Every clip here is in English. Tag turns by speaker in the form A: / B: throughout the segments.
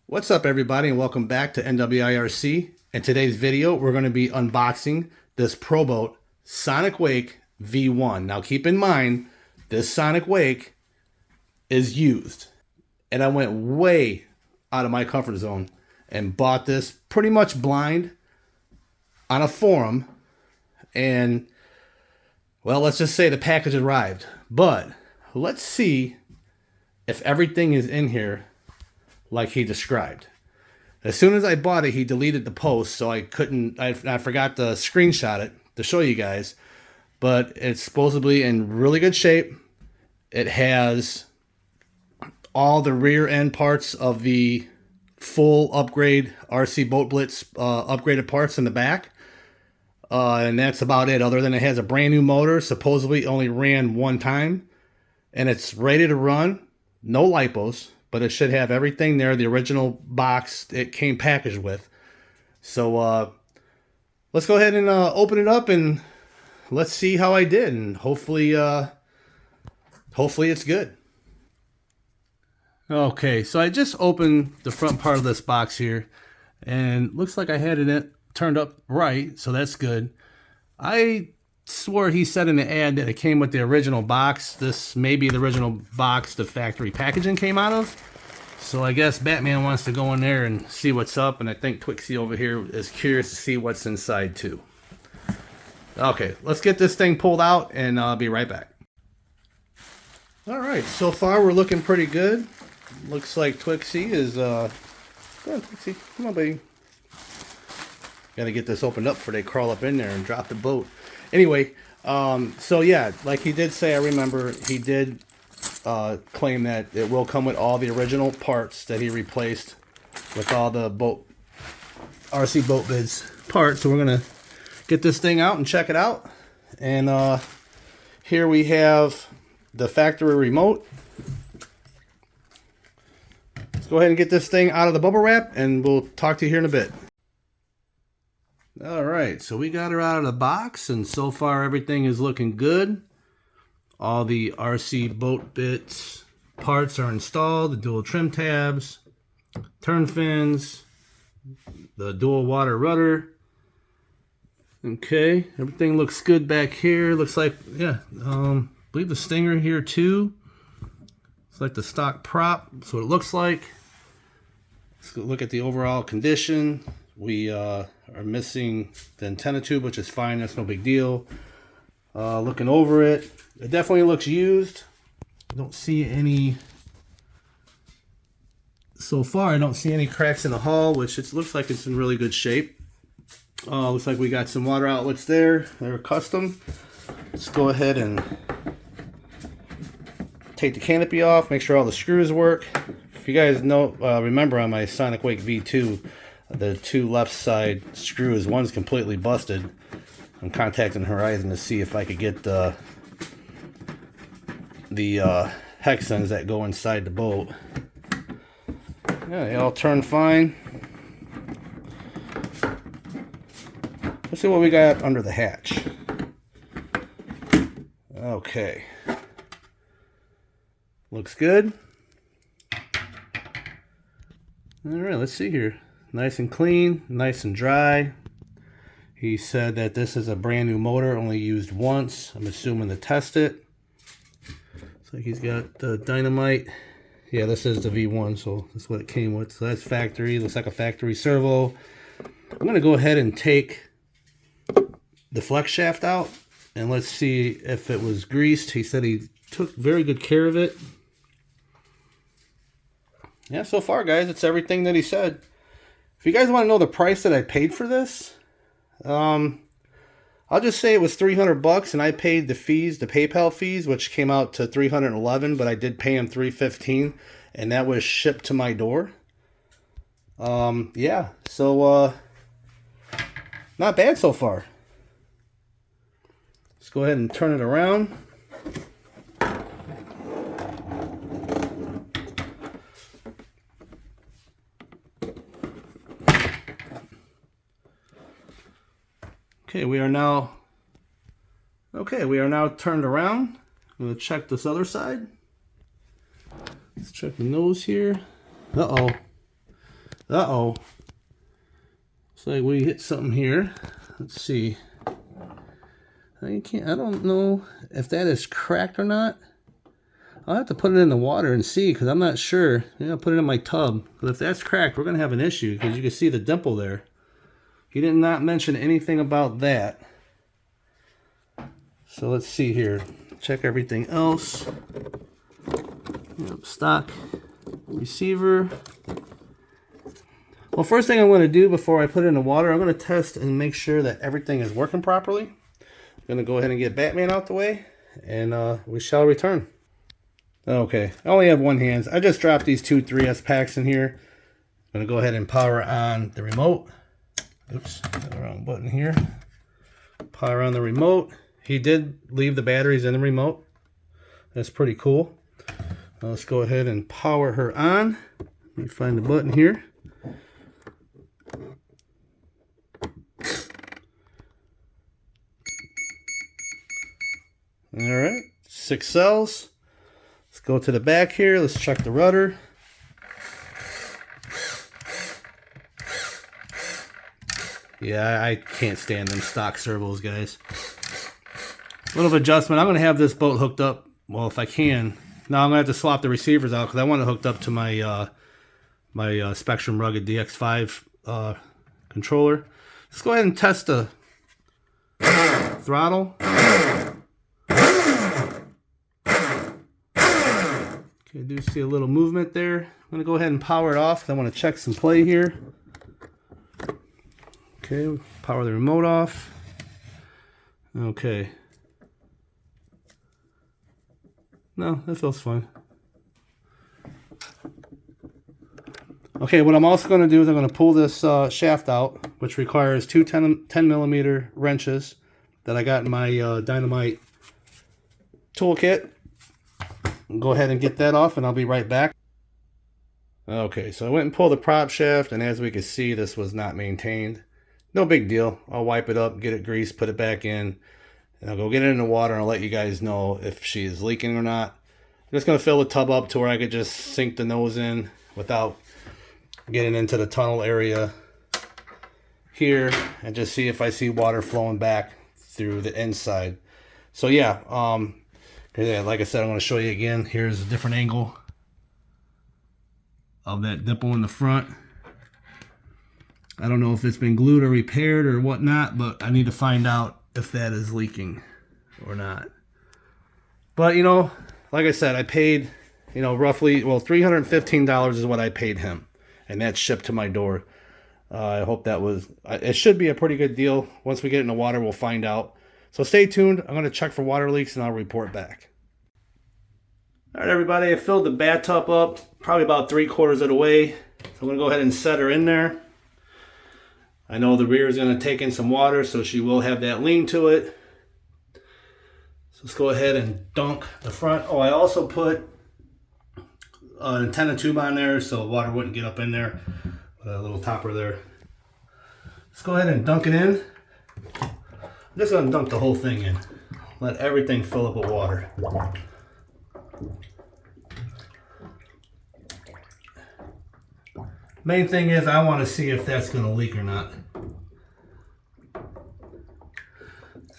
A: What's up, everybody, and welcome back to NWI RC. In today's video, we're going to be unboxing this Proboat Sonicwake V1. Now, keep in mind, this Sonicwake is used, and I went way out of my comfort zone and bought this pretty much blind on a forum. And, well, let's just say the package arrived. But let's see if everything is in here like he described. As soon as I bought it, he deleted the post, so I forgot to screenshot it to show you guys. But it's supposedly in really good shape. It has all the rear end parts of the full upgrade RC Boat Blitz upgraded parts in the back. And that's about it, other than it has a brand new motor, supposedly only ran one time. And it's ready to run, no lipos, but it should have everything there, the original box it came packaged with. So let's go ahead and open it up and let's see how I did, and hopefully it's good. Okay, so I just opened the front part of this box here, and looks like I had it turned up right, so that's good. I swore he said in the ad that it came with the original box. This may be the original box the factory packaging came out of. So I guess Batman wants to go in there and see what's up, and I think Twixie over here is curious to see what's inside too. Okay, let's get this thing pulled out, and I'll be right back. Alright, so far we're looking pretty good. Looks like Twixie is, go on Twixie, come on baby. Gotta get this opened up before they crawl up in there and drop the boat. Anyway, so yeah, like he did say, I remember he did claim that it will come with all the original parts that he replaced with all the RC Boat Bids parts. So we're gonna get this thing out and check it out. And here we have the factory remote. Let's go ahead and get this thing out of the bubble wrap, and we'll talk to you here in a bit. Alright, so we got her out of the box, and so far everything is looking good. All the RC Boat Bits parts are installed, the dual trim tabs, turn fins, the dual water rudder. Okay, everything looks good back here. Looks like, yeah, I believe the stinger here too. It's like the stock prop, that's what it looks like. Let's look at the overall condition. We are missing the antenna tube, which is fine, that's no big deal. Looking over it, it definitely looks used. I don't see any, so far I don't see any cracks in the hull, which it looks like it's in really good shape. Looks like we got some water outlets there. They're custom. Let's go ahead and take the canopy off, make sure all the screws work. If you guys know, remember on my Sonicwake V2, the two left side screws, one's completely busted. I'm contacting Horizon to see if I could get the hexagons that go inside the boat. Yeah, they all turn fine. Let's see what we got under the hatch. Okay. Looks good. Alright, let's see here. Nice and clean, nice and dry. He said that this is a brand new motor, only used once. I'm assuming to test it. Looks like he's got the dynamite. Yeah, this is the V1, so that's what it came with. So that's factory. Looks like a factory servo. I'm going to go ahead and take the flex shaft out, and let's see if it was greased. He said he took very good care of it. Yeah, so far, guys, it's everything that he said. If you guys want to know the price that I paid for this, I'll just say it was $300, and I paid the fees, the PayPal fees, which came out to $311, but I did pay him $315, and that was shipped to my door. Yeah, so not bad so far. Let's go ahead and turn it around. Okay, we are now turned around. I'm going to check this other side. Let's check the nose here. Uh-oh. Uh-oh. Looks like we hit something here. Let's see. I don't know if that is cracked or not. I'll have to put it in the water and see, because I'm not sure. Maybe I'll put it in my tub. But if that's cracked, we're going to have an issue, because you can see the dimple there. He did not mention anything about that. So let's see here. Check everything else. Yep, stock receiver. Well, first thing I'm going to do before I put it in the water, I'm going to test and make sure that everything is working properly. I'm going to go ahead and get Batman out the way, and we shall return. Okay, I only have one hand. I just dropped these two 3S packs in here. I'm going to go ahead and power on the remote. Oops, got the wrong button here. Power on the remote. He did leave the batteries in the remote. That's pretty cool. Now let's go ahead and power her on. Let me find the button here. All right, 6 cells. Let's go to the back here. Let's check the rudder. Yeah, I can't stand them stock servos, guys. A little adjustment. I'm going to have this boat hooked up. Well, if I can. Now I'm going to have to swap the receivers out because I want it hooked up to my my Spectrum Rugged DX5 controller. Let's go ahead and test the throttle. Okay, I do see a little movement there. I'm going to go ahead and power it off. I want to check some play here. Okay, power the remote off. Okay. No, that feels fine. Okay, what I'm also going to do is I'm going to pull this shaft out, which requires two 10 millimeter wrenches that I got in my Dynamite toolkit. Go ahead and get that off, and I'll be right back. Okay, so I went and pulled the prop shaft, and as we can see, this was not maintained. No big deal. I'll wipe it up, get it greased, put it back in, and I'll go get it in the water, and I'll let you guys know if she is leaking or not. I'm just going to fill the tub up to where I could just sink the nose in without getting into the tunnel area here, and just see if I see water flowing back through the inside. So yeah, like I said, I'm going to show you again. Here's a different angle of that dimple in the front. I don't know if it's been glued or repaired or whatnot, but I need to find out if that is leaking or not. But, you know, like I said, I paid, you know, roughly, well, $315 is what I paid him. And that's shipped to my door. I hope that was, it should be a pretty good deal. Once we get it in the water, we'll find out. So stay tuned. I'm going to check for water leaks and I'll report back. All right, everybody, I filled the bathtub up probably about 3/4 of the way. So I'm going to go ahead and set her in there. I know the rear is going to take in some water, so she will have that lean to it. So let's go ahead and dunk the front. Oh, I also put an antenna tube on there so water wouldn't get up in there. With a little topper there. Let's go ahead and dunk it in. I'm just going to dunk the whole thing in. Let everything fill up with water. Main thing is I want to see if that's going to leak or not.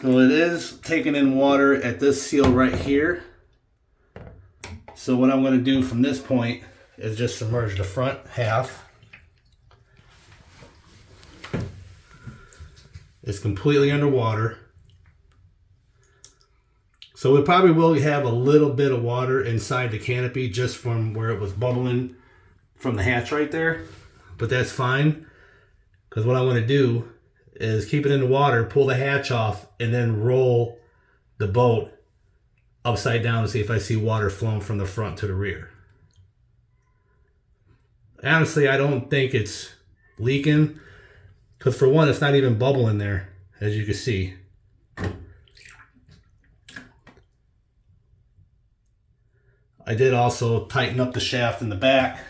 A: So it is taking in water at this seal right here. So what I'm going to do from this point is just submerge the front half. It's completely underwater. So it probably will have a little bit of water inside the canopy just from where it was bubbling from the hatch right there. But that's fine, because what I want to do is keep it in the water, pull the hatch off, and then roll the boat upside down to see if I see water flowing from the front to the rear. Honestly, I don't think it's leaking, because for one, it's not even bubbling there, as you can see. I did also tighten up the shaft in the back,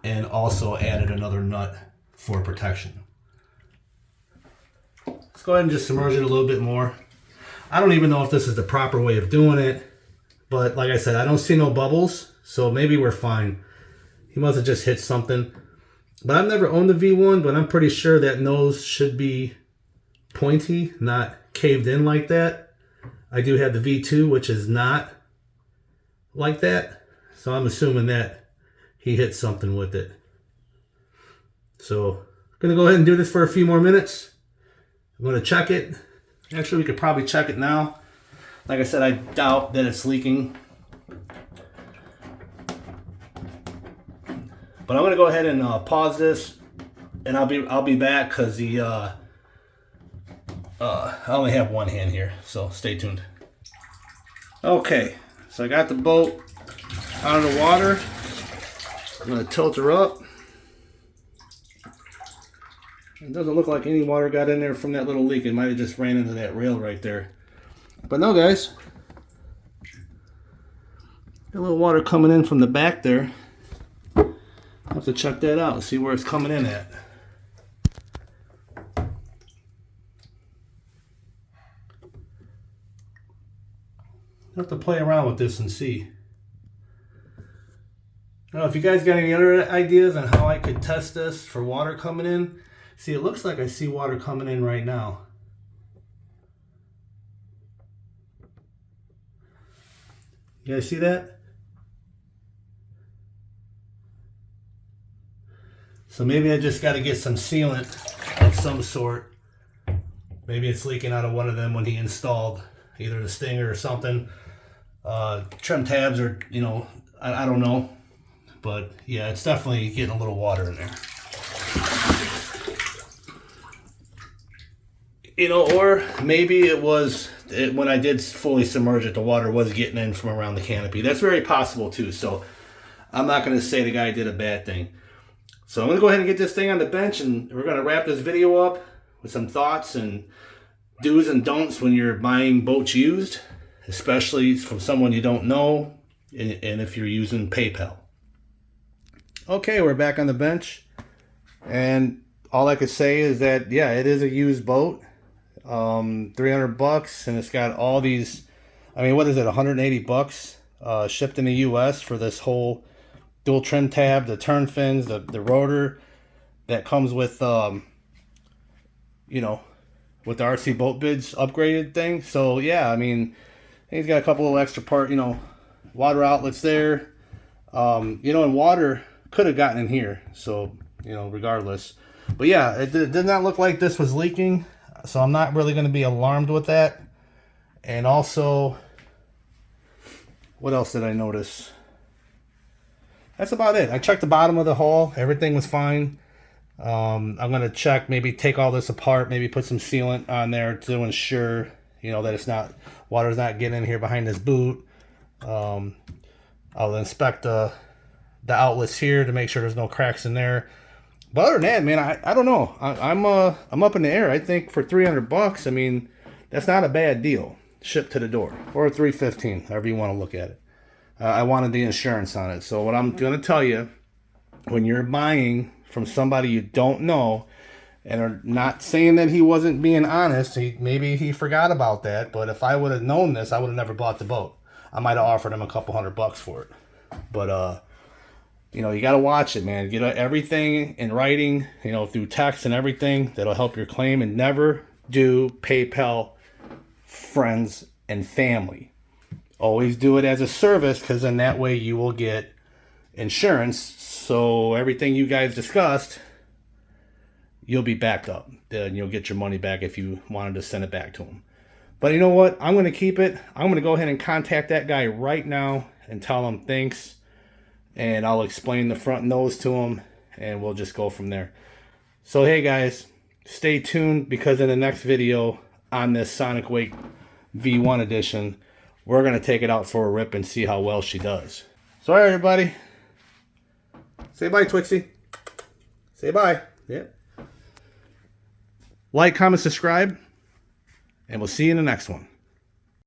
A: and also added another nut for protection. Let's go ahead and just submerge it a little bit more. I don't even know if this is the proper way of doing it, but like I said, I don't see no bubbles, so maybe we're fine. He must have just hit something. But I've never owned the V1, but I'm pretty sure that nose should be pointy, not caved in like that. I do have the V2, which is not like that. So I'm assuming that he hit something with it. So I'm going to go ahead and do this for a few more minutes. I'm going to check it. Actually, we could probably check it now. Like I said, I doubt that it's leaking. But I'm going to go ahead and pause this, and I'll be back because I only have one hand here, so stay tuned. Okay, so I got the boat out of the water. I'm going to tilt her up. It doesn't look like any water got in there from that little leak. It might have just ran into that rail right there. But no, guys. Got a little water coming in from the back there. I'll have to check that out and see where it's coming in at. I'll have to play around with this and see. I don't know if you guys got any other ideas on how I could test this for water coming in. See, it looks like I see water coming in right now. You guys see that? So maybe I just got to get some sealant of some sort. Maybe it's leaking out of one of them when he installed either the Stinger or something. Trim tabs or, you know, I don't know. But yeah, it's definitely getting a little water in there. You know, or maybe it was when I did fully submerge it, the water was getting in from around the canopy. That's very possible too. So I'm not going to say the guy did a bad thing. So I'm going to go ahead and get this thing on the bench, and we're going to wrap this video up with some thoughts and do's and don'ts when you're buying boats used, especially from someone you don't know, and if you're using PayPal. Okay, we're back on the bench, and all I could say is that, yeah, it is a used boat. $300, and it's got all these, I mean, what is it, $180 shipped in the US for this whole dual trim tab, the turn fins, the rotor that comes with you know, with the RC Boat Bids upgraded thing. So yeah, I mean, he's got a couple of extra you know, water outlets there. You know, and water could have gotten in here, so, you know, regardless. But yeah, it did not look like this was leaking, so I'm not really going to be alarmed with that. And also, what else did I notice? That's about it. I checked the bottom of the hull. Everything was fine. I'm going to check, maybe take all this apart, maybe put some sealant on there to ensure, you know, that it's not, water's not getting in here behind this boot. I'll inspect the outlets here to make sure there's no cracks in there. But other than that, man, I don't know. I'm up in the air. I think for $300, I mean, that's not a bad deal. Shipped to the door, or $315, however you want to look at it. I wanted the insurance on it. So what I'm going to tell you, when you're buying from somebody you don't know, and are not saying that he wasn't being honest, maybe he forgot about that, but if I would have known this, I would have never bought the boat. I might have offered him a couple $100 for it. But you know, you got to watch it, man. Get everything in writing, you know, through text and everything. That'll help your claim. And never do PayPal friends and family. Always do it as a service, because then that way you will get insurance. So everything you guys discussed, you'll be backed up. Then you'll get your money back if you wanted to send it back to him. But you know what? I'm going to keep it. I'm going to go ahead and contact that guy right now and tell him thanks. And I'll explain the front nose to him, and we'll just go from there. So hey guys, stay tuned, because in the next video on this Sonicwake V1 edition, we're going to take it out for a rip and see how well she does. So alright everybody, say bye Twixie. Say bye. Yeah. Like, comment, subscribe, and we'll see you in the next one.